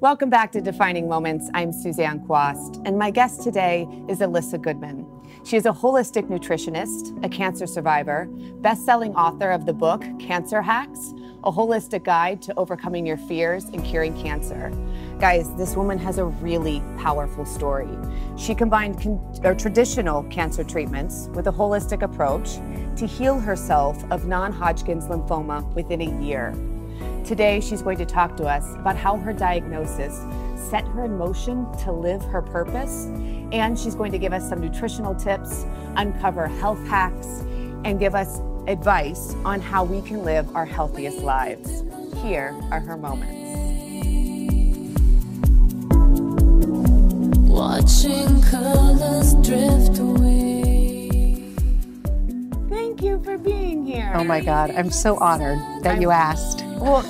Welcome back to Defining Moments. I'm Suzanne Quast, and my guest today is Elissa Goodman. She is a holistic nutritionist, a cancer survivor, best-selling author of the book Cancer Hacks, a holistic guide to overcoming your fears and curing cancer. Guys, this woman has a really powerful story. She combined traditional cancer treatments with a holistic approach to heal herself of non-Hodgkin's lymphoma within a year. Today, she's going to talk to us about how her diagnosis set her in motion to live her purpose, and she's going to give us some nutritional tips, uncover health hacks, and give us advice on how we can live our healthiest lives. Here are her moments. Watching colors drift away. Thank you for being here. Oh my God, I'm so honored that you asked. Well,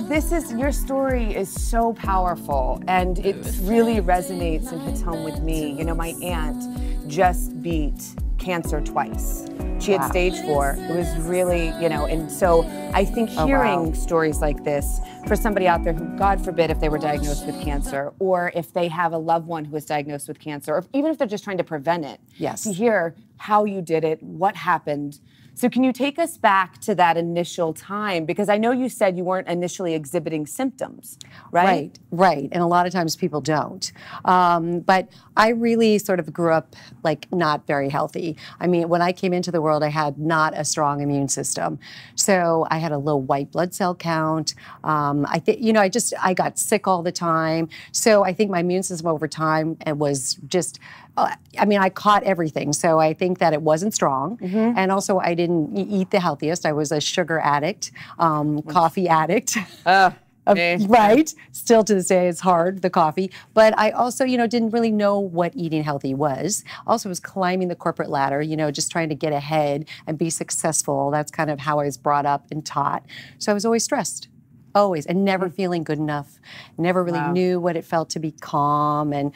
your story is so powerful, and it really resonates and hits home with me. You know, my aunt just beat cancer twice. She had stage 4. It was really, and so I think hearing stories like this for somebody out there who, God forbid, if they were diagnosed with cancer, or if they have a loved one who was diagnosed with cancer, or even if they're just trying to prevent it, to hear how you did it, what happened. So can you take us back to that initial time? Because I know you said you weren't initially exhibiting symptoms, right? Right. And a lot of times people don't. But I really sort of grew up like not very healthy. I mean, when I came into the world, I had not a strong immune system. So I had a low white blood cell count. I got sick all the time. So I think my immune system over time, it was just, I caught everything. So I think that it wasn't strong. And also I didn't eat the healthiest. I was a sugar addict, coffee addict. Right. Still to this day, it's hard, the coffee. But I also, didn't really know what eating healthy was. Also was climbing the corporate ladder, just trying to get ahead and be successful. That's kind of how I was brought up and taught. So I was always stressed. Always, and never feeling good enough. Never really knew what it felt to be calm and,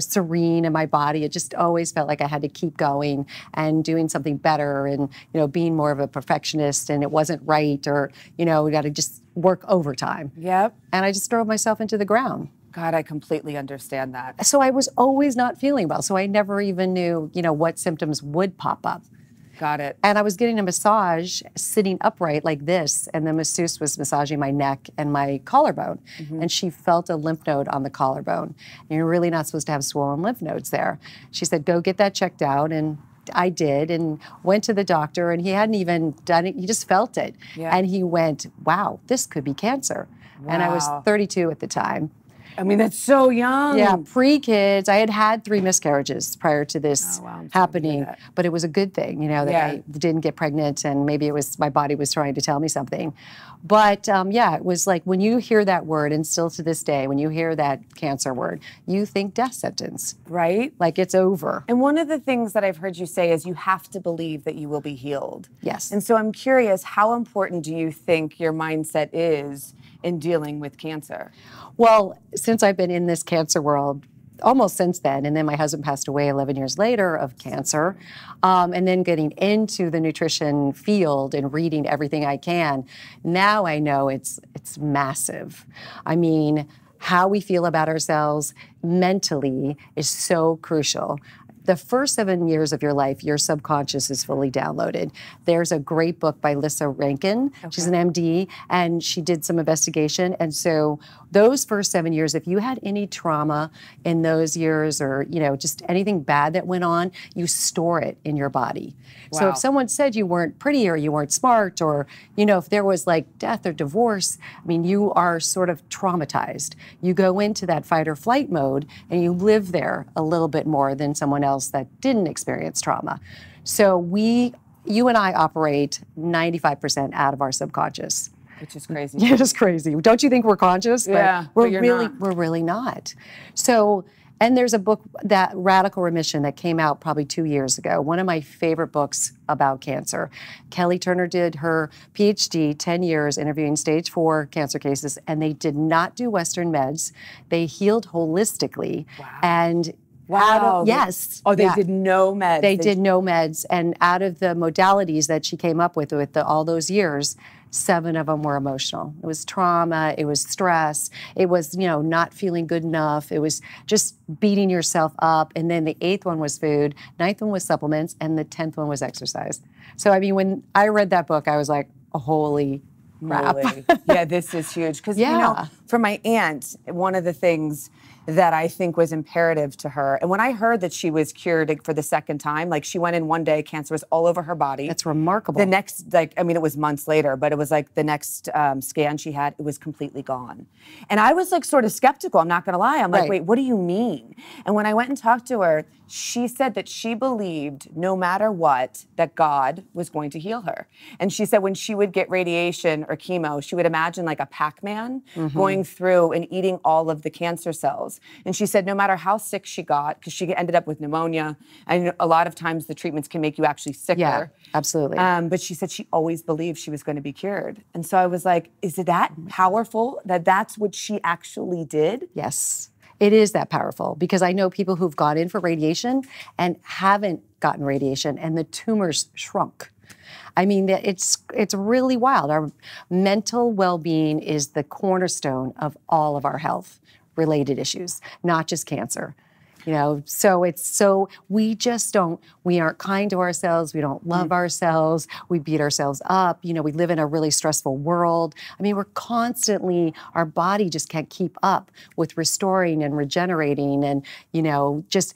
serene in my body. It just always felt like I had to keep going and doing something better and, being more of a perfectionist and it wasn't right or, we got to just work overtime. Yep. And I just drove myself into the ground. God, I completely understand that. So I was always not feeling well. So I never even knew, what symptoms would pop up. Got it. And I was getting a massage sitting upright like this, and the masseuse was massaging my neck and my collarbone. And she felt a lymph node on the collarbone. And you're really not supposed to have swollen lymph nodes there. She said, go get that checked out. And I did, and went to the doctor, and he hadn't even done it. He just felt it. And he went, wow, this could be cancer. And I was 32 at the time. I mean, that's so young. Yeah, pre-kids. I had had 3 miscarriages prior to this happening, but it was a good thing, that I didn't get pregnant, and maybe it was my body was trying to tell me something. But it was like when you hear that word, and still to this day, when you hear that cancer word, you think death sentence. Right? Like it's over. And one of the things that I've heard you say is you have to believe that you will be healed. Yes. And so I'm curious, how important do you think your mindset is in dealing with cancer? Well, since I've been in this cancer world, almost since then, and then my husband passed away 11 years later of cancer, and then getting into the nutrition field and reading everything I can, now I know it's massive. I mean, how we feel about ourselves mentally is so crucial. The first 7 years of your life, your subconscious is fully downloaded. There's a great book by Lisa Rankin. She's an MD, and she did some investigation. And so those first 7 years, if you had any trauma in those years or, just anything bad that went on, you store it in your body. So if someone said you weren't pretty or you weren't smart or, if there was like death or divorce, I mean, you are sort of traumatized. You go into that fight or flight mode and you live there a little bit more than someone else that didn't experience trauma. So you and I operate 95% out of our subconscious. Which is crazy. Yeah, it is crazy. Don't you think we're conscious? Yeah, but we're really not. So, and there's a book, that Radical Remission, that came out probably 2 years ago. One of my favorite books about cancer. Kelly Turner did her PhD, 10 years interviewing stage 4 cancer cases, and they did not do Western meds. They healed holistically. And Wow. Yes. Oh, they yeah. did no meds. They did no meds. And out of the modalities that she came up with all those years, 7 of them were emotional. It was trauma, it was stress, it was, not feeling good enough, it was just beating yourself up. And then the 8th one was food, 9th one was supplements, and the 10th one was exercise. So, I mean, when I read that book, I was like, holy crap. Yeah, this is huge. Because, for my aunt, one of the things that I think was imperative to her, and when I heard that she was cured for the 2nd time, like she went in one day, cancer was all over her body. That's remarkable. The next, it was months later, but it was like the next scan she had, it was completely gone. And I was like sort of skeptical, I'm not gonna lie. I'm like, wait, what do you mean? And when I went and talked to her, she said that she believed no matter what, that God was going to heal her. And she said when she would get radiation or chemo, she would imagine like a Pac-Man going through and eating all of the cancer cells. And she said no matter how sick she got, because she ended up with pneumonia, and a lot of times the treatments can make you actually sicker. Yeah, absolutely. But she said she always believed she was going to be cured. And so I was like, is it that powerful that that's what she actually did? Yes. It is that powerful, because I know people who've gone in for radiation and haven't gotten radiation and the tumors shrunk. I mean, it's really wild. Our mental well-being is the cornerstone of all of our health-related issues, not just cancer. So we aren't kind to ourselves, we don't love ourselves, we beat ourselves up, we live in a really stressful world. I mean, we're constantly, our body just can't keep up with restoring and regenerating and, just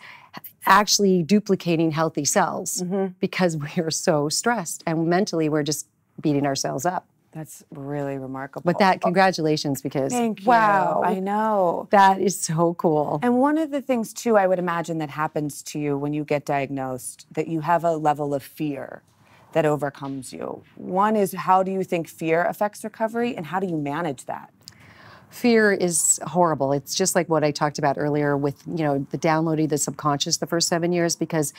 actually duplicating healthy cells because we are so stressed, and mentally we're just beating ourselves up. That's really remarkable. But congratulations, because thank you. Wow, I know. That is so cool. And one of the things too, I would imagine that happens to you when you get diagnosed, that you have a level of fear that overcomes you. One is, how do you think fear affects recovery, and how do you manage that? Fear is horrible. It's just like what I talked about earlier with, the downloading the subconscious the first 7 years, because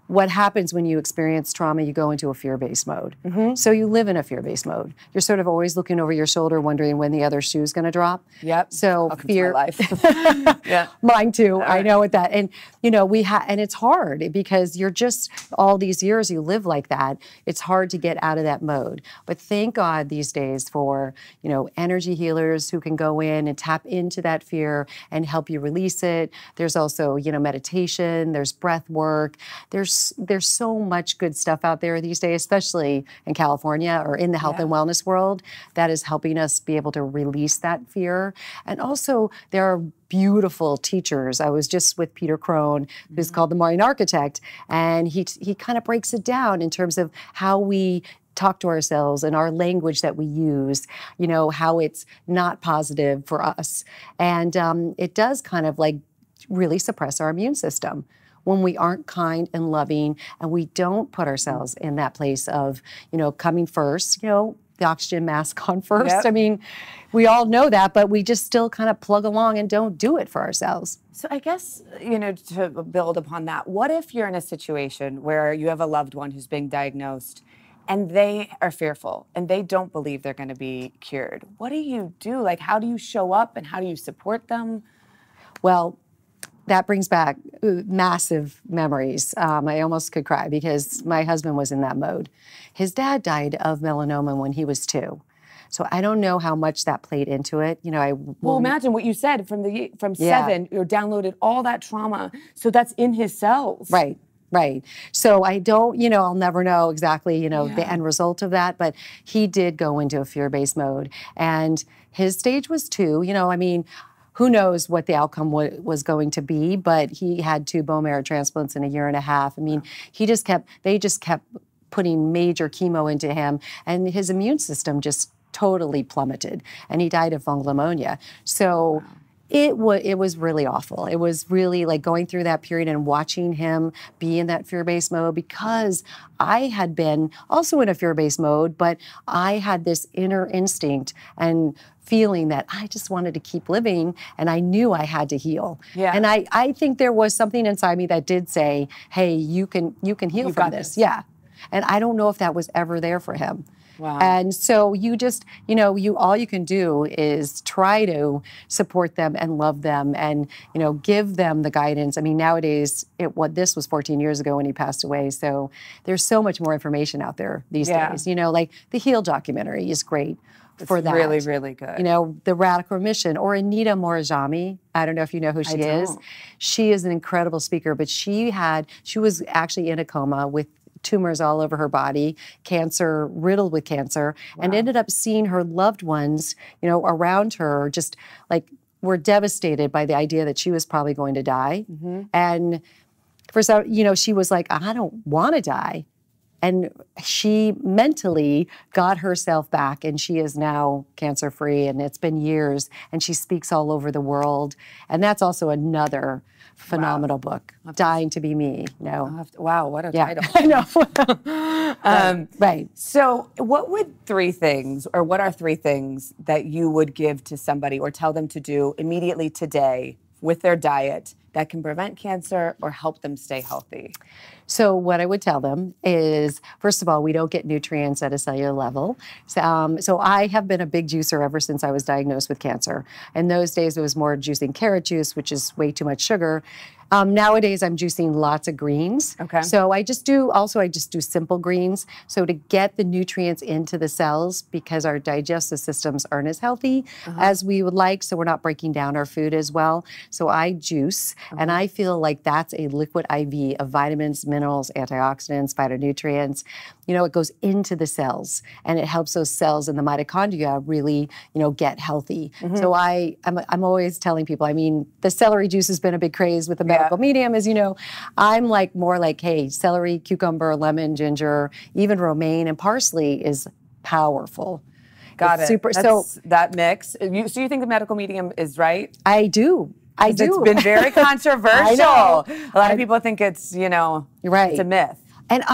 what happens when you experience trauma, you go into a fear-based mode. So you live in a fear-based mode. You're sort of always looking over your shoulder, wondering when the other shoe's going to drop. Yep. So fear. My life. Yeah. Mine too. Right. I know what that. And and it's hard because you're just all these years you live like that. It's hard to get out of that mode. But thank God these days for energy healers who can go in and tap into that fear and help you release it. There's also meditation. There's breath work. There's so much good stuff out there these days, especially in California or in the health and wellness world, that is helping us be able to release that fear. And also, there are beautiful teachers. I was just with Peter Crone, who's called the Mind Architect, and he kind of breaks it down in terms of how we talk to ourselves and our language that we use, how it's not positive for us. And it does kind of like really suppress our immune system when we aren't kind and loving, and we don't put ourselves in that place of, coming first, the oxygen mask on first. Yep. I mean, we all know that, but we just still kind of plug along and don't do it for ourselves. So I guess, to build upon that, what if you're in a situation where you have a loved one who's being diagnosed and they are fearful and they don't believe they're going to be cured? What do you do? Like, how do you show up and how do you support them? Well, that brings back massive memories. I almost could cry because my husband was in that mode. His dad died of melanoma when he was 2. So I don't know how much that played into it. Well, imagine what you said from 7, you downloaded all that trauma. So that's in his cells. Right. Right. So I don't, I'll never know exactly, the end result of that, but he did go into a fear-based mode, and his stage was 2. Who knows what the outcome was going to be, but he had 2 bone marrow transplants in a year and a half. They just kept putting major chemo into him, and his immune system just totally plummeted, and he died of fungal pneumonia. So it was really awful. It was really like going through that period and watching him be in that fear-based mode, because I had been also in a fear-based mode, but I had this inner instinct and feeling that I just wanted to keep living, and I knew I had to heal. Yeah. And I think there was something inside me that did say, hey, you can heal from this. Yeah. And I don't know if that was ever there for him. Wow. And so you just, you know, all you can do is try to support them and love them and, you know, give them the guidance. I mean, nowadays, this was 14 years ago when he passed away. So there's so much more information out there these days. You know, like the Heal documentary is great for that. Really, really good. You know, the Radical Remission, or Anita Morajami. I don't know if you know who she is. She is an incredible speaker, but she was actually in a coma with tumors all over her body, cancer, riddled with cancer, and ended up seeing her loved ones, you know, around her just like were devastated by the idea that she was probably going to die. And for some, you know, she was like, I don't want to die. And she mentally got herself back, and she is now cancer-free, and it's been years, and she speaks all over the world. And that's also another phenomenal book, Dying to Be Me. Wow, what a title. I know. Right. So what are three things that you would give to somebody or tell them to do immediately today with their diet that can prevent cancer or help them stay healthy? So what I would tell them is, first of all, we don't get nutrients at a cellular level. So I have been a big juicer ever since I was diagnosed with cancer. In those days, it was more juicing carrot juice, which is way too much sugar. Nowadays, I'm juicing lots of greens. Okay. So I just do simple greens. So to get the nutrients into the cells, because our digestive systems aren't as healthy as we would like, so we're not breaking down our food as well. So I juice, and I feel like that's a liquid IV of vitamins, minerals, antioxidants, phytonutrients. You know, it goes into the cells, and it helps those cells in the mitochondria really, you know, get healthy. So I'm always telling people, I mean, the celery juice has been a big craze with the medical medium, as you know. I'm like more like, hey, celery, cucumber, lemon, ginger, even romaine and parsley is powerful. Got it. Super. So that mix. So you think the medical medium is right? I do. It's been very controversial. I know. A lot of people think it's, you know, it's a myth. And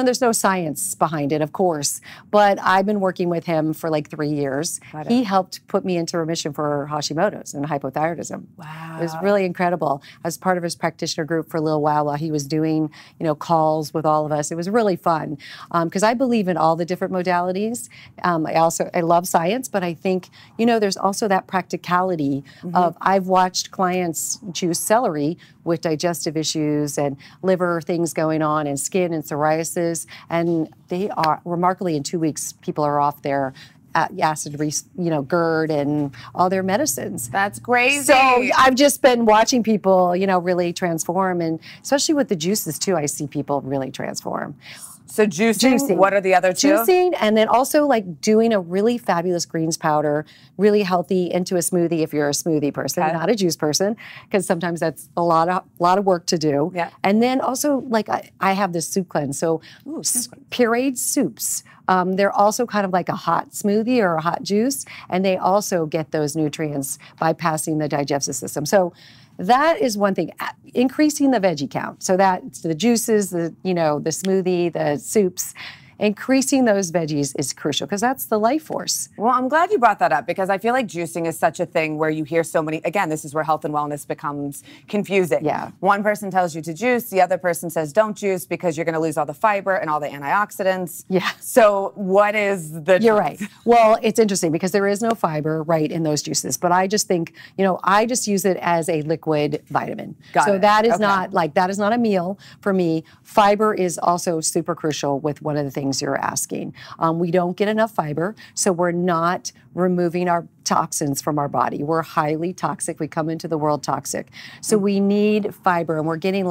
there's no science behind it, of course, but I've been working with him for like 3 years. He helped put me into remission for Hashimoto's and hypothyroidism. Wow. It was really incredible. I was part of his practitioner group for a little while he was doing, you know, calls with all of us. It was really fun because I believe in all the different modalities. I love science, but I think, you know, there's also that practicality of, I've watched clients juice celery with digestive issues and liver things going on and skin and psoriasis, and they are remarkably in 2 weeks, people are off their acid, GERD and all their medicines. That's crazy. So I've just been watching people, you know, really transform, and especially with the juices too, I see people really transform. So juicing, what are the other two? Juicing, and then also like doing a really fabulous greens powder, really healthy, into a smoothie if you're a smoothie person, not a juice person, because sometimes that's a lot of work to do. Yeah. And then also like I have this soup cleanse, so pureed soups. They're also kind of like a hot smoothie or a hot juice, and they also get those nutrients bypassing the digestive system. So that is one thing, increasing the veggie count. So that's the juices, the smoothie, the soups. Increasing those veggies is crucial because that's the life force. Well, I'm glad you brought that up because I feel like juicing is such a thing where you hear so many, again, this is where health and wellness becomes confusing. Yeah. One person tells you to juice, the other person says don't juice because you're going to lose all the fiber and all the antioxidants. Yeah. So what is the You're right. Well, it's interesting because there is no fiber, right, in those juices. But I just think, you know, I just use it as a liquid vitamin. So that is that is not a meal for me. Fiber is also super crucial with one of the things you're asking. We don't get enough fiber, so we're not removing our toxins from our body. We're highly toxic. We come into the world toxic. So we need fiber, and we're getting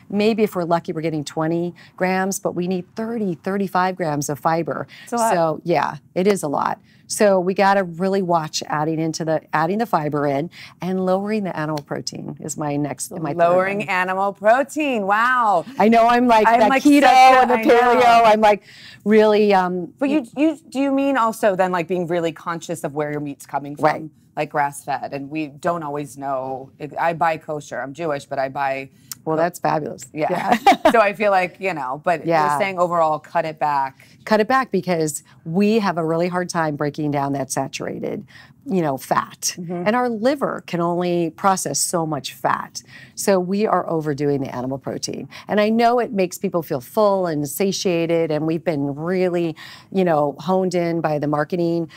maybe if we're lucky, we're getting 20 grams, but we need 30, 35 grams of fiber. So yeah, it is a lot. So we got to really watch adding the fiber in, and lowering the animal protein is my lowering animal protein. Wow. I know I'm like keto and the paleo. I'm like really. But do you mean also then like being really conscious of where your meat's coming from? Right. Like grass fed, and we don't always know. I buy kosher. I'm Jewish, but I buy Well, that's fabulous. Yeah. So I feel like, but you're saying overall, cut it back. Cut it back because we have a really hard time breaking down that saturated, fat. And our liver can only process so much fat. So we are overdoing the animal protein. And I know it makes people feel full and satiated, and we've been really, honed in by the marketing,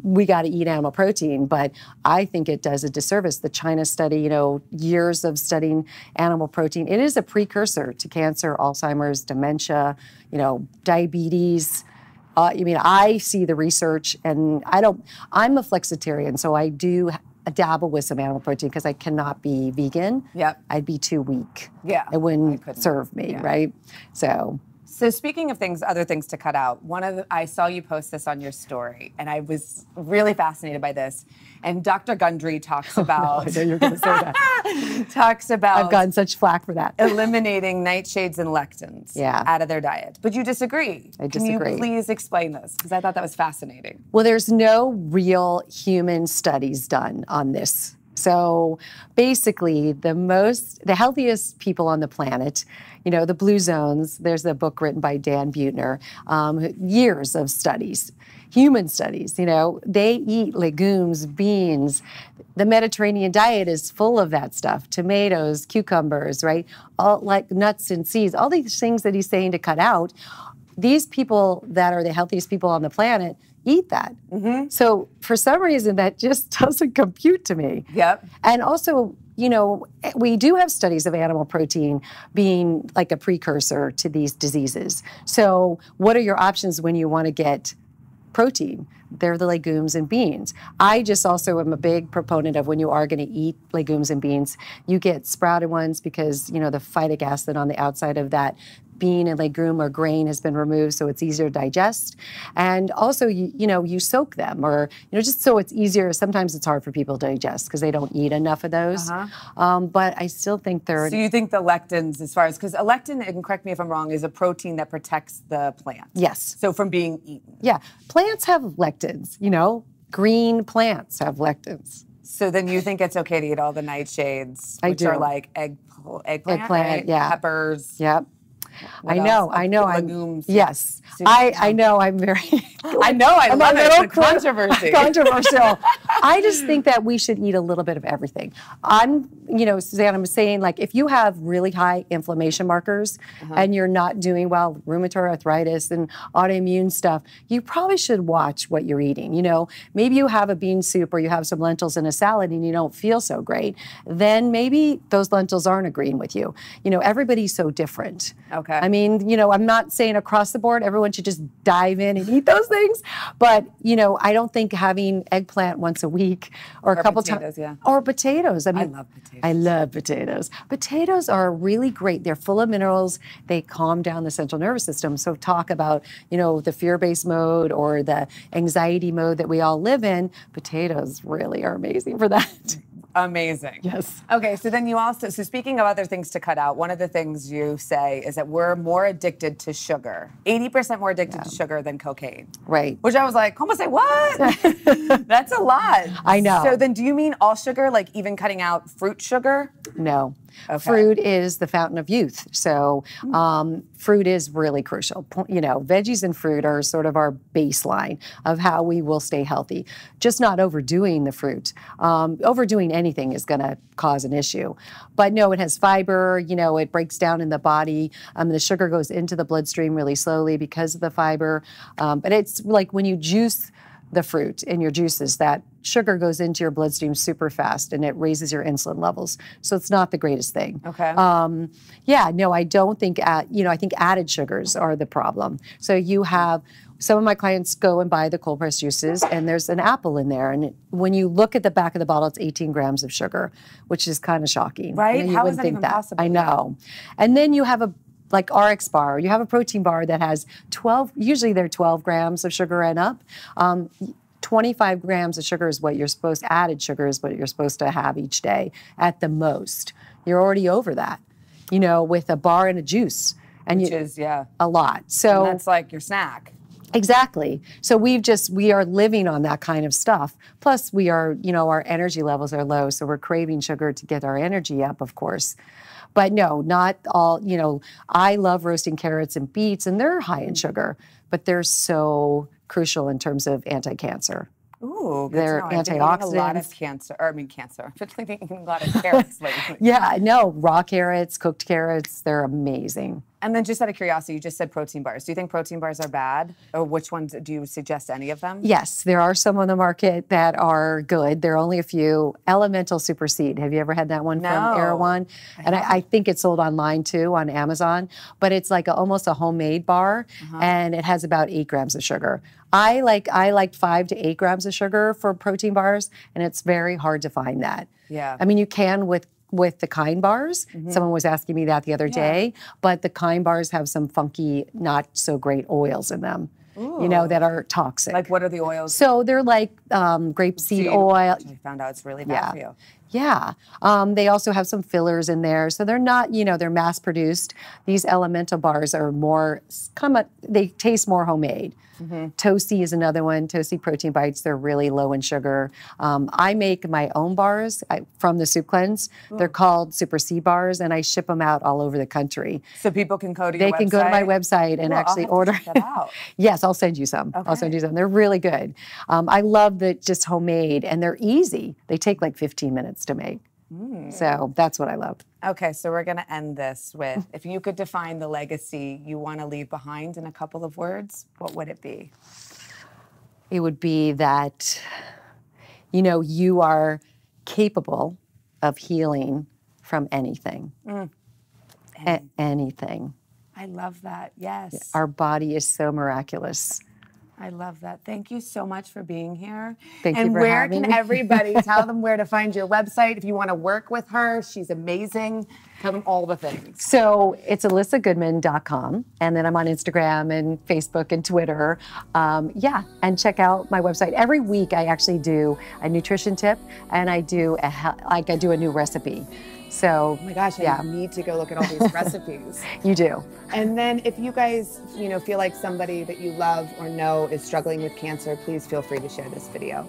we got to eat animal protein, but I think it does a disservice. The China study, years of studying animal protein, it is a precursor to cancer, Alzheimer's, dementia, diabetes. I see the research, and I'm a flexitarian, so I do dabble with some animal protein because I cannot be vegan. Yep. I'd be too weak. Yeah. It wouldn't serve me, right? So speaking of other things to cut out, I saw you post this on your story, and I was really fascinated by this. And Dr. Gundry talks about. I know you're going to say that. Talks about. I've gotten such flack for that. Eliminating nightshades and lectins out of their diet. But you disagree. I disagree. Can you please explain this? Because I thought that was fascinating. Well, there's no real human studies done on this. So basically, the healthiest people on the planet, the blue zones, there's a book written by Dan Buettner, years of studies, human studies, they eat legumes, beans. The Mediterranean diet is full of that stuff, tomatoes, cucumbers, right? All like nuts and seeds, all these things that he's saying to cut out. These people that are the healthiest people on the planet eat that. So for some reason, that just doesn't compute to me. Yep. And also, we do have studies of animal protein being like a precursor to these diseases. So what are your options when you want to get protein? They're the legumes and beans. I just also am a big proponent of when you are going to eat legumes and beans, you get sprouted ones because, the phytic acid on the outside of that bean and legume or grain has been removed, so it's easier to digest. And also, you soak them, or just so it's easier. Sometimes it's hard for people to digest because they don't eat enough of those. But I still think they're. So you think the lectins, because a lectin, and correct me if I'm wrong, is a protein that protects the plant. Yes. So from being eaten. Yeah, plants have lectins. Green plants have lectins. So then you think it's okay to eat all the nightshades, which are like eggplant, right? Yeah, peppers. Yep. I know. Legumes. Yes. I know. I'm very. I know. I love it. It's controversy. Controversial. I just think that we should eat a little bit of everything. Suzanne, I'm saying, like, if you have really high inflammation markers and you're not doing well, rheumatoid arthritis and autoimmune stuff, you probably should watch what you're eating. Maybe you have a bean soup or you have some lentils in a salad and you don't feel so great. Then maybe those lentils aren't agreeing with you. Everybody's so different. Okay. I mean, I'm not saying across the board everyone should just dive in and eat those things, but I don't think having eggplant once a week or a couple times, or potatoes. I mean, I love potatoes. I love potatoes. Potatoes are really great. They're full of minerals. They calm down the central nervous system. So talk about, the fear-based mode or the anxiety mode that we all live in. Potatoes really are amazing for that. Amazing. Yes. Okay, so then so speaking of other things to cut out, one of the things you say is that we're more addicted to sugar, 80% more addicted to sugar than cocaine. Right. Which I was like, "Como say what?" That's a lot. I know. So then do you mean all sugar, like even cutting out fruit sugar? No. Okay. Fruit is the fountain of youth. So fruit is really crucial. Veggies and fruit are sort of our baseline of how we will stay healthy. Just not overdoing the fruit. Overdoing anything is going to cause an issue. But no, it has fiber. It breaks down in the body. The sugar goes into the bloodstream really slowly because of the fiber. But it's like when you juice the fruit in your juices, that sugar goes into your bloodstream super fast and it raises your insulin levels. So it's not the greatest thing. Okay. I don't think, I think added sugars are the problem. So you have, some of my clients go and buy the cold pressed juices and there's an apple in there. And when you look at the back of the bottle, it's 18 grams of sugar, which is kind of shocking. Right? How is that even possible? I know. And then you have like RX bar, you have a protein bar that has 12, usually they're 12 grams of sugar and up. 25 grams of sugar is what you're supposed to, added sugar is what you're supposed to have each day at the most. You're already over that, with a bar and a juice. Which is a lot. So and that's like your snack. Exactly. So we are living on that kind of stuff. Plus we are, our energy levels are low. So we're craving sugar to get our energy up, of course. But no, not all, you know, I love roasting carrots and beets, and they're high in sugar, but they're so crucial in terms of anti-cancer. Ooh, good They're to know. I've been eating a lot of cancer. I've been eating a lot of carrots lately. Yeah, no, raw carrots, cooked carrots, they're amazing. And then just out of curiosity, you just said protein bars. Do you think protein bars are bad? Or which ones, do you suggest any of them? Yes, there are some on the market that are good. There are only a few. Elemental Superseed. Have you ever had that one from Erewhon? And I think it's sold online too on Amazon. But it's like almost a homemade bar, and it has about 8 grams of sugar. I like 5 to 8 grams of sugar for protein bars, and it's very hard to find that. Yeah. I mean, you can with the Kind bars. Someone was asking me that the other day, but the Kind bars have some funky, not so great oils in them, you know, that are toxic. Like what are the oils? So they're like grapeseed oil. Which I found out it's really bad for you. Yeah. They also have some fillers in there. So they're not, you know, they're mass produced. These elemental bars are more, they taste more homemade. Toasty is another one. Toasty protein bites, they're really low in sugar. I make my own bars from the Soup Cleanse. They're called Super C bars, and I ship them out all over the country. So people can go to your website? They can go to my website and actually order. I'll have to check that out. Yes, I'll send you some. Okay. I'll send you some. They're really good. I love that just homemade, and they're easy. They take like 15 minutes to make. So that's what I love. Okay, so we're going to end this with, if you could define the legacy you want to leave behind in a couple of words, what would it be? It would be that, you know, you are capable of healing from anything. Anything. I love that, yes. Our body is so miraculous. I love that. Thank you so much for being here. Thank you for having me. And where can everybody tell them where to find your website if you want to work with her? She's amazing. Tell them all the things. So it's elissagoodman.com, and then I'm on Instagram and Facebook and Twitter. And check out my website. Every week I actually do a nutrition tip, and I do a new recipe. So, oh my gosh, I need to go look at all these recipes. You do. And then if you guys, feel like somebody that you love or know is struggling with cancer, please feel free to share this video.